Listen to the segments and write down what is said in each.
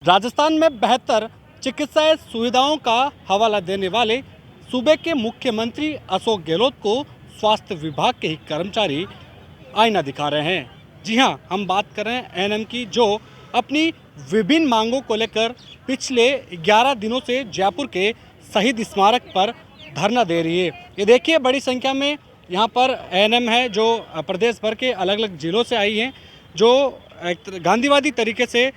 राजस्थान में बेहतर चिकित्सा सुविधाओं का हवाला देने वाले सूबे के मुख्यमंत्री अशोक गहलोत को स्वास्थ्य विभाग के ही कर्मचारी आईना दिखा रहे हैं। जी हां, हम बात कर रहे हैं एएनएम की, जो अपनी विभिन्न मांगों को लेकर पिछले 11 दिनों से जयपुर के शहीद स्मारक पर धरना दे रही है। ये देखिए, बड़ी संख्या में यहाँ पर एएनएम है जो प्रदेश भर के अलग अलग जिलों से आई हैं, जो एक गांधीवादी तरीके से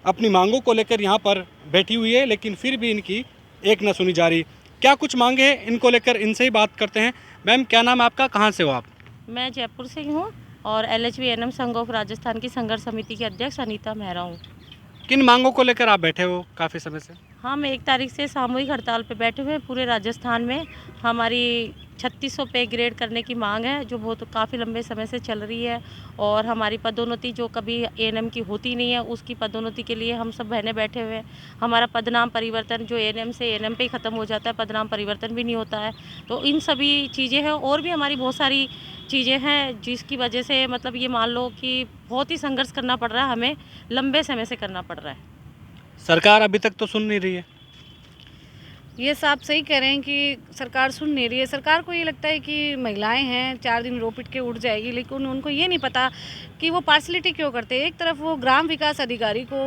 अपनी मांगों को लेकर यहाँ पर बैठी हुई है, लेकिन फिर भी इनकी एक न सुनी जा रही। क्या कुछ मांगे हैं इनको लेकर, इनसे ही बात करते हैं। मैम, क्या नाम है आपका, कहाँ से हो आप? मैं जयपुर से ही हूँ और LHV एएनएम संघ ऑफ राजस्थान की संघर्ष समिति की अध्यक्ष अनीता मेहरा हूँ। किन मांगों को लेकर आप बैठे हो काफ़ी समय से? हम 1 तारीख से सामूहिक हड़ताल पर बैठे हुए हैं। पूरे राजस्थान में हमारी 3600 पे ग्रेड करने की मांग है, जो बहुत काफ़ी लंबे समय से चल रही है। और हमारी पदोन्नति जो कभी एएनएम की होती नहीं है, उसकी पदोन्नति के लिए हम सब बहनें बैठे हुए हैं। हमारा पदनाम परिवर्तन जो एएनएम से एएनएम पे ही ख़त्म हो जाता है, पदनाम परिवर्तन भी नहीं होता है। तो इन सभी चीज़ें हैं, और भी हमारी बहुत सारी चीज़ें हैं जिसकी वजह से मतलब ये मान लो कि बहुत ही संघर्ष करना पड़ रहा है, हमें लंबे समय से करना पड़ रहा है। सरकार अभी तक तो सुन नहीं रही है। ये साहब सही कह रहे हैं कि सरकार सुन नहीं रही है। सरकार को ये लगता है कि महिलाएं हैं, 4 दिन रो पिट के उठ जाएगी, लेकिन उनको ये नहीं पता कि वो पार्शलिटी क्यों करते हैं। एक तरफ वो ग्राम विकास अधिकारी को,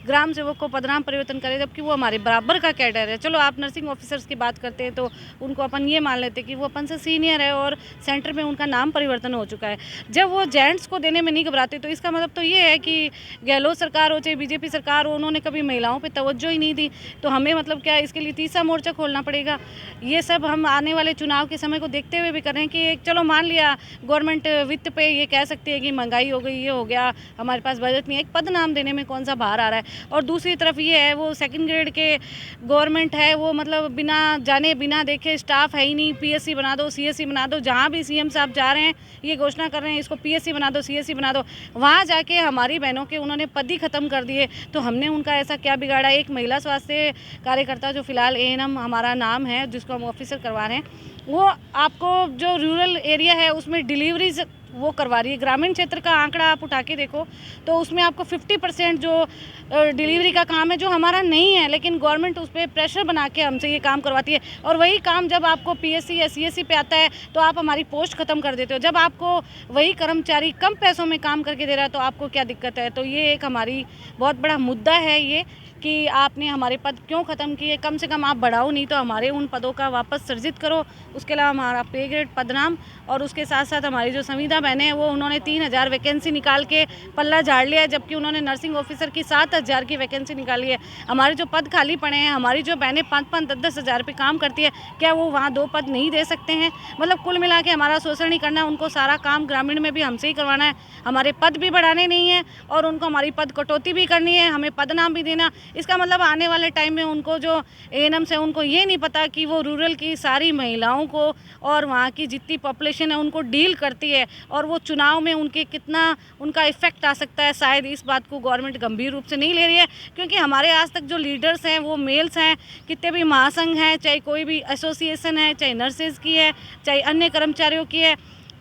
ग्राम सेवक को पदनाम परिवर्तन करे, जबकि वो हमारे बराबर का कैडर है। चलो, आप नर्सिंग ऑफिसर्स की बात करते हैं तो उनको अपन ये मान लेते हैं कि वो अपन से सीनियर है और सेंटर में उनका नाम परिवर्तन हो चुका है। जब वो जेंट्स को देने में नहीं घबराते, तो इसका मतलब तो ये है कि गहलोत सरकार हो चाहे बीजेपी सरकार हो, उन्होंने कभी महिलाओं पर तवज्जो ही नहीं दी। तो हमें मतलब क्या, इसके लिए तीसरा मोर्चा खोलना पड़ेगा। ये सब हम आने वाले चुनाव के समय को देखते हुए भी कर रहे हैं कि चलो, मान लिया गवर्नमेंट वित्त पे ये कह सकती है कि महंगाई हो गई, ये हो गया, हमारे पास बजट नहीं है, एक पद नाम देने में कौन सा बाहर आ रहा है। और दूसरी तरफ ये है, वो 2nd ग्रेड के गवर्नमेंट है, वो मतलब बिना जाने बिना देखे स्टाफ है ही नहीं, PSC बना दो, CSC बना दो। जहाँ भी सीएम साहब जा रहे हैं ये घोषणा कर रहे हैं इसको PSC बना दो, CSC बना दो। वहाँ जाके हमारी बहनों के उन्होंने पद ही खत्म कर दिए। तो हमने उनका ऐसा क्या बिगाड़ा। एक महिला स्वास्थ्य कार्यकर्ता जो फिलहाल एएनएम हमारा नाम है, जिसको हम ऑफिसर करवा रहे हैं, वो आपको जो रूरल एरिया है उसमें डिलीवरीज वो करवा रही है। ग्रामीण क्षेत्र का आंकड़ा आप उठा के देखो तो उसमें आपको 50% जो डिलीवरी का काम है, जो हमारा नहीं है, लेकिन गवर्नमेंट उस पर प्रेशर बना के हमसे ये काम करवाती है। और वही काम जब आपको PSC या CSC पे आता है तो आप हमारी पोस्ट ख़त्म कर देते हो। जब आपको वही कर्मचारी कम पैसों में काम करके दे रहा है तो आपको क्या दिक्कत है। तो ये एक हमारी बहुत बड़ा मुद्दा है ये, कि आपने हमारे पद क्यों ख़त्म किए। कम से कम आप बढ़ाओ, नहीं तो हमारे उन पदों का वापस सृजित करो। उसके अलावा हमारा पे ग्रेड पदनाम, और उसके साथ साथ हमारी जो संविदा बहनें हैं वो उन्होंने 3000 वैकेंसी निकाल के पल्ला झाड़ लिया है, जबकि उन्होंने नर्सिंग ऑफिसर की 7000 की वैकेंसी निकाली है। हमारे जो पद खाली पड़े हैं, हमारी जो बहनें 5-5, 10-10 हज़ार पे काम करती है, क्या वो वहाँ 2 पद नहीं दे सकते हैं? मतलब कुल मिला के हमारा शोषण नहीं करना, उनको सारा काम ग्रामीण में भी हमसे ही करवाना है। हमारे पद भी बढ़ाने नहीं है और उनको हमारी पद कटौती भी करनी है, हमें पदनाम भी देना। इसका मतलब आने वाले टाइम में उनको जो एएनएम से, उनको ये नहीं पता कि वो रूरल की सारी महिलाओं को और वहाँ की जितनी पॉपुलेशन है उनको डील करती है, और वो चुनाव में उनके कितना उनका इफेक्ट आ सकता है। शायद इस बात को गवर्नमेंट गंभीर रूप से नहीं ले रही है, क्योंकि हमारे आज तक जो लीडर्स हैं वो मेल्स हैं। कितने भी महासंघ हैं, चाहे कोई भी एसोसिएशन है, चाहे नर्सेज की है, चाहे अन्य कर्मचारियों की है,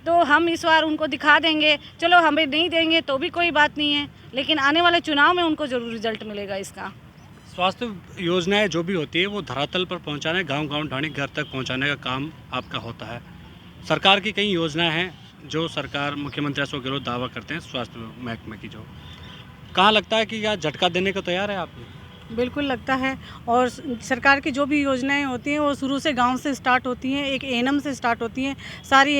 तो हम इस बार उनको दिखा देंगे। चलो, हमें नहीं देंगे तो भी कोई बात नहीं है, लेकिन आने वाले चुनाव में उनको ज़रूर रिजल्ट मिलेगा इसका। स्वास्थ्य योजनाएं जो भी होती है वो धरातल पर पहुंचाने, गांव-गांव, ढाणी घर तक पहुंचाने का काम आपका होता है। सरकार की कई योजनाएं हैं जो सरकार, मुख्यमंत्री अशोक गहलोत दावा करते हैं स्वास्थ्य महकमे की, जो कहाँ लगता है कि यह झटका देने को तैयार है आप? बिल्कुल लगता है। और सरकार की जो भी योजनाएं होती हैं वो शुरू से गांव से स्टार्ट होती हैं, एक एएनएम से स्टार्ट होती हैं। सारी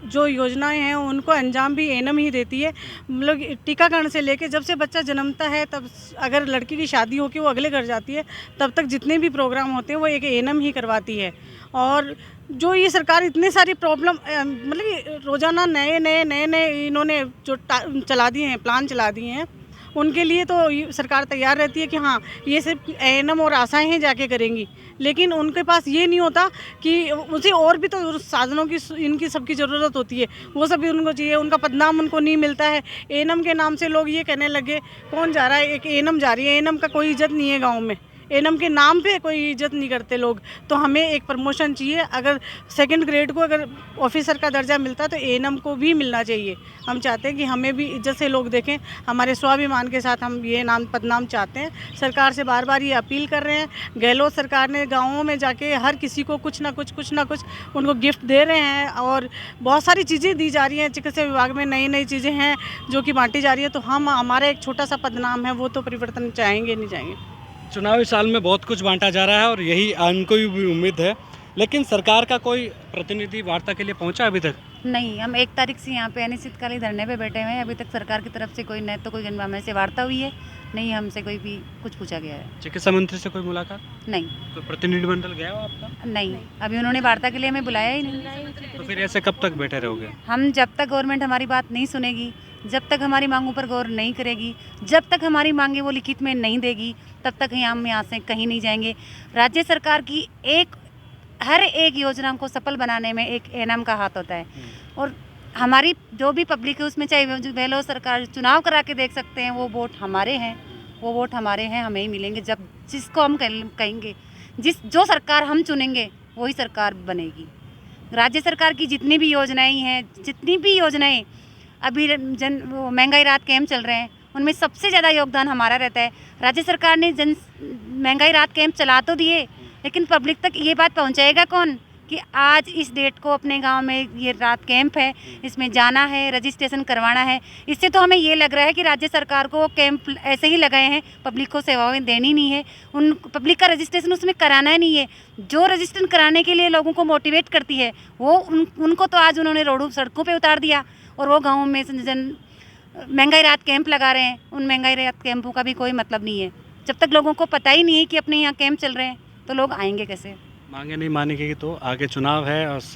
जो योजनाएं हैं उनको अंजाम भी एएनएम ही देती है। मतलब टीकाकरण से लेके जब से बच्चा जन्मता है, तब अगर लड़की की शादी हो के वो अगले घर जाती है, तब तक जितने भी प्रोग्राम होते हैं वो एक एएनएम ही करवाती है। और जो ये सरकार इतने सारी प्रॉब्लम, मतलब रोज़ाना नए इन्होंने जो चला दिए हैं, प्लान चला दिए हैं, उनके लिए तो सरकार तैयार रहती है कि हाँ, ये सिर्फ एएनएम और आशाएं हैं जाके करेंगी, लेकिन उनके पास ये नहीं होता कि उसे और भी तो साधनों की, इनकी सबकी ज़रूरत होती है, वो सब भी उनको चाहिए। उनका पदनाम उनको नहीं मिलता है। एएनएम के नाम से लोग ये कहने लगे, कौन जा रहा है, एक एएनएम जा रही है। एएनएम का कोई इज्जत नहीं है गाँव में। एएनएम के नाम पे कोई इज्जत नहीं करते लोग। तो हमें एक प्रमोशन चाहिए, अगर सेकंड ग्रेड को अगर ऑफिसर का दर्जा मिलता है तो एएनएम को भी मिलना चाहिए। हम चाहते हैं कि हमें भी इज्जत से लोग देखें, हमारे स्वाभिमान के साथ हम ये नाम पदनाम चाहते हैं। सरकार से बार बार ये अपील कर रहे हैं। गहलोत सरकार ने गाँवों में जाके हर किसी को कुछ ना कुछ उनको गिफ्ट दे रहे हैं और बहुत सारी चीज़ें दी जा रही हैं। चिकित्सा विभाग में नई नई चीज़ें हैं जो कि बांटी जा रही है। तो हम हमारा एक छोटा सा पदनाम है, वो तो परिवर्तन चाहेंगे नहीं चाहेंगे। चुनावी साल में बहुत कुछ बांटा जा रहा है और यही उनको भी उम्मीद है, लेकिन सरकार का कोई प्रतिनिधि वार्ता के लिए पहुंचा अभी तक? नहीं, हम 1 तारीख से यहाँ पे अनिश्चितकालीन धरने पे बैठे हुए हैं। अभी तक सरकार की तरफ से कोई न तो कोई हमें से वार्ता हुई है, नहीं हमसे कोई भी कुछ पूछा गया है। चिकित्सा मंत्री से कोई मुलाकात? नहीं। कोई प्रतिनिधिमंडल गया हो आपका? नहीं, अभी उन्होंने वार्ता के लिए हमें बुलाया ही नहीं। तो फिर ऐसे कब तक बैठे रहोगे? हम जब तक गवर्नमेंट हमारी बात नहीं सुनेगी, जब तक हमारी मांगों पर गौर नहीं करेगी, जब तक हमारी मांगे वो लिखित में नहीं देगी, तब तक हम यहाँ से कहीं नहीं जाएंगे। राज्य सरकार की हर एक योजना को सफल बनाने में एक एएनएम का हाथ होता है और हमारी जो भी पब्लिक है उसमें, चाहे गहलोत सरकार चुनाव करा के देख सकते हैं, वो वोट हमारे हैं, वो वोट हमारे हैं, हमें ही मिलेंगे। जब जिसको हम कहेंगे, जो सरकार हम चुनेंगे वही सरकार बनेगी। राज्य सरकार की जितनी भी योजनाएं अभी महंगाई राहत कैंप चल रहे हैं, उनमें सबसे ज़्यादा योगदान हमारा रहता है। राज्य सरकार ने महंगाई राहत कैंप चला तो दिए, लेकिन पब्लिक तक ये बात पहुंचाएगा कौन कि आज इस डेट को अपने गांव में ये रात कैंप है, इसमें जाना है, रजिस्ट्रेशन करवाना है। इससे तो हमें ये लग रहा है कि राज्य सरकार को कैंप ऐसे ही लगाए हैं, पब्लिक को सेवाएं देनी नहीं है, उन पब्लिक का रजिस्ट्रेशन उसमें कराना नहीं है। जो रजिस्ट्रेशन कराने के लिए लोगों को मोटिवेट करती है वो उनको तो आज उन्होंने रोडों सड़कों पर उतार दिया और वो गाँव में महंगाई राहत कैंप लगा रहे हैं। उन महंगाई राहत कैंपों का भी कोई मतलब नहीं है। जब तक लोगों को पता ही नहीं है कि अपने यहाँ कैंप चल रहे हैं तो लोग आएंगे कैसे? मांगे नहीं मानेगी तो आगे चुनाव है और इस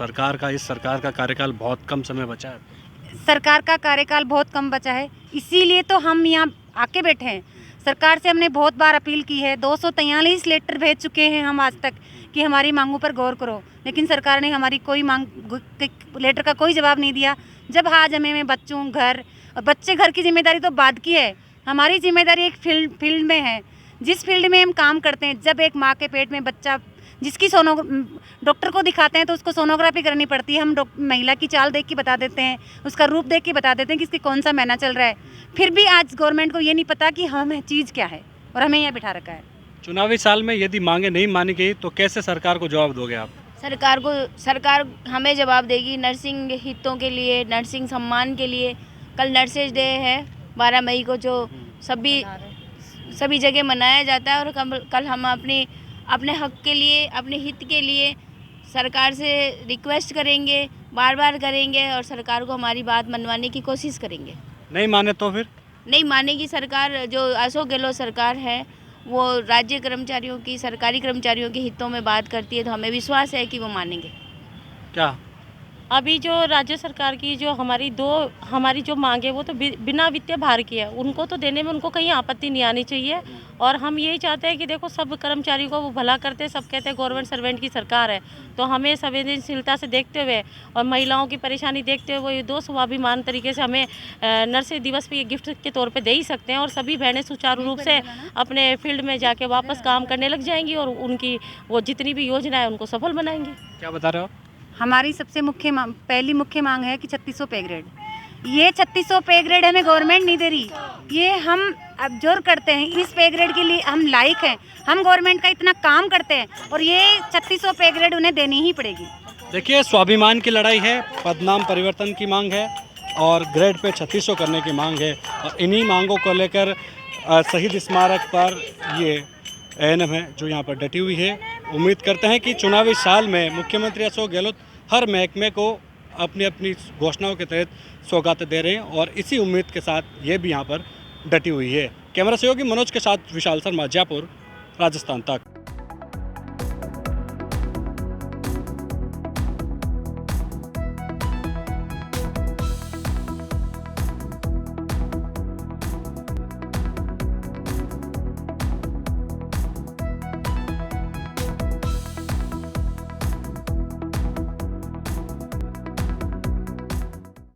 सरकार का कार्यकाल बहुत कम समय बचा है। सरकार का कार्यकाल बहुत कम बचा है, इसीलिए तो हम यहाँ आके बैठे हैं। सरकार से हमने बहुत बार अपील की है, 243 लेटर भेज चुके हैं हम आज तक कि हमारी मांगों पर गौर करो, लेकिन सरकार ने हमारी कोई लेटर का कोई जवाब नहीं दिया। जब आज हमें बच्चों घर की जिम्मेदारी तो बाद की है, हमारी जिम्मेदारी एक फील्ड में है, जिस फील्ड में हम काम करते हैं। जब एक माँ के पेट में बच्चा जिसकी डॉक्टर को दिखाते हैं तो उसको सोनोग्राफी करनी पड़ती है। हम महिला की चाल देख के बता देते हैं, उसका रूप देख के बता देते हैं कि इसकी कौन सा महीना चल रहा है। फिर भी आज गवर्नमेंट को ये नहीं पता कि हमें चीज़ क्या है और हमें यहाँ बिठा रखा है। चुनावी साल में यदि मांगे नहीं मानी गई तो कैसे सरकार को जवाब दोगे आप? सरकार हमें जवाब देगी नर्सिंग हितों के लिए, नर्सिंग सम्मान के लिए। कल नर्सेज डे है 12 मई को, जो सभी जगह मनाया जाता है और कल हम अपने हक के लिए, अपने हित के लिए सरकार से रिक्वेस्ट करेंगे, बार बार करेंगे और सरकार को हमारी बात मनवाने की कोशिश करेंगे। नहीं माने तो फिर? नहीं मानेगी सरकार। जो अशोक गहलोत सरकार है वो राज्य कर्मचारियों की, सरकारी कर्मचारियों के हितों में बात करती है, तो हमें विश्वास है कि वो मानेंगे। क्या अभी जो राज्य सरकार की जो हमारी जो मांगे वो तो बिना वित्तीय भार की है, उनको तो देने में उनको कहीं आपत्ति नहीं आनी चाहिए। और हम यही चाहते हैं कि देखो सब कर्मचारियों को वो भला करते हैं, सब कहते हैं गवर्नमेंट सर्वेंट की सरकार है, तो हमें संवेदनशीलता से देखते हुए और महिलाओं की परेशानी देखते हुए ये 2 स्वाभिमान तरीके से हमें नर्सेज दिवस पे ये गिफ्ट के तौर पे दे ही सकते हैं और सभी बहनें सुचारू रूप से अपने फील्ड में जाके वापस काम करने लग जाएंगी और उनकी वो जितनी भी योजना है उनको सफल बनाएंगी। क्या बता रहे हो? हमारी सबसे पहली मुख्य मांग है कि 3600 पे ग्रेड। ये 3600 पे ग्रेड हमें गवर्नमेंट नहीं दे रही, ये हम अब जोर करते हैं। इस पे ग्रेड के लिए हम लायक हैं, हम गवर्नमेंट का इतना काम करते हैं और ये 3600 पे ग्रेड उन्हें देनी ही पड़ेगी। देखिए, स्वाभिमान की लड़ाई है, पदनाम परिवर्तन की मांग है और ग्रेड पे 3600 करने की मांग है। और इन्हीं मांगों को लेकर शहीद स्मारक पर ये एएनएम है जो यहाँ पर डटी हुई है। उम्मीद करते हैं कि चुनावी साल में मुख्यमंत्री अशोक गहलोत हर महकमे को अपनी घोषणाओं के तहत सौगात दे रहे हैं और इसी उम्मीद के साथ ये भी यहाँ पर डटी हुई है। कैमरा सहयोगी मनोज के साथ विशाल शर्मा, जयपुर, राजस्थान तक।